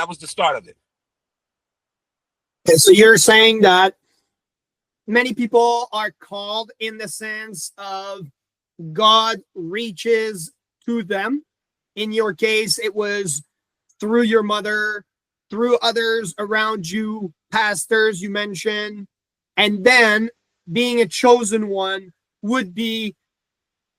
That was the start of it. Okay, so you're saying that many people are called in the sense of God reaches to them. In your case, it was through your mother, through others around you, pastors you mentioned, and then being a chosen one would be,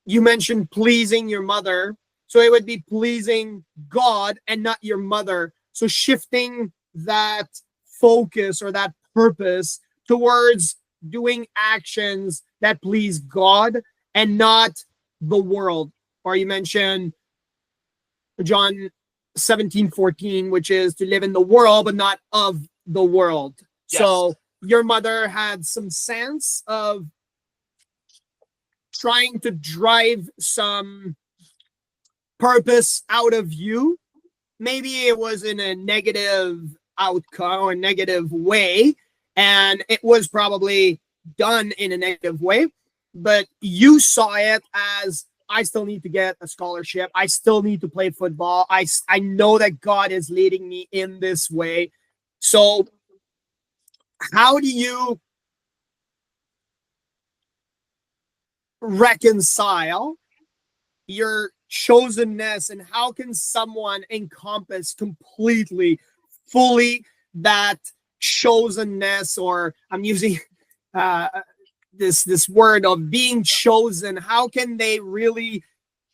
you mentioned pleasing your mother, so it would be pleasing God and not your mother. So shifting that focus or that purpose towards doing actions that please God and not the world. Or you mentioned John 17:14, which is to live in the world, but not of the world. Yes. So your mother had some sense of trying to drive some purpose out of you. Maybe it was in a negative outcome or negative way, and it was probably done in a negative way, but you saw it as, I still need to get a scholarship. I still need to play football. I know that God is leading me in this way. So how do you reconcile your chosenness, and how can someone encompass completely, fully that chosenness, or I'm using this word of being chosen? How can they really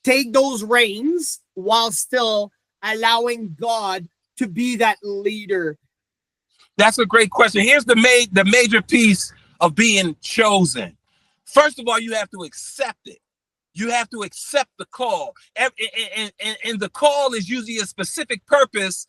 take those reins while still allowing God to be that leader? That's a great question. Here's the major piece of being chosen. First of all, you have to accept it. You have to accept the call. And the call is usually a specific purpose,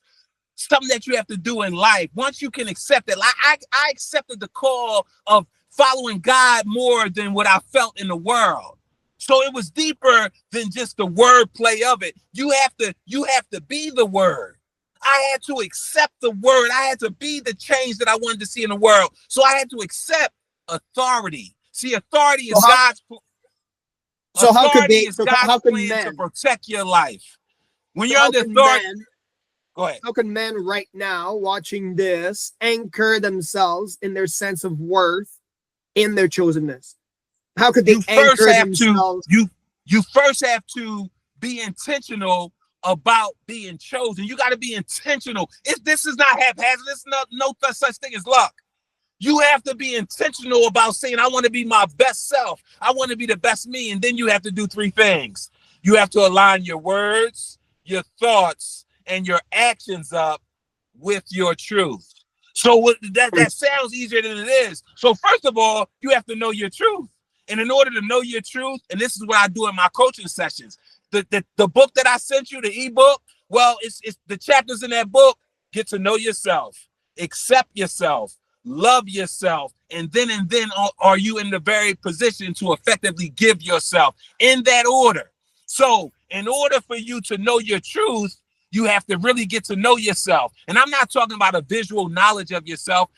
something that you have to do in life. Once you can accept it, like I accepted the call of following God more than what I felt in the world. So it was deeper than just the wordplay of it. You have to be the word. I had to accept the word. I had to be the change that I wanted to see in the world. So I had to accept authority. See, authority is God's. So how could they? Is So God's how can plan men to protect your life? When so you're under authority, go ahead. How can men right now watching this anchor themselves in their sense of worth in their chosenness? How could they anchor themselves? You first have to be intentional about being chosen. You got to be intentional. This is not haphazard. This is no such thing as luck. You have to be intentional about saying, I want to be my best self. I want to be the best me. And then you have to do three things. You have to align your words, your thoughts, and your actions up with your truth. So that sounds easier than it is. So first of all, you have to know your truth. And in order to know your truth, and this is what I do in my coaching sessions, the book that I sent you, the ebook, well, it's the chapters in that book. Get to know yourself, accept yourself, love yourself, and then are you in the very position to effectively give yourself in that order. So in order for you to know your truth, you have to really get to know yourself. And I'm not talking about a visual knowledge of yourself.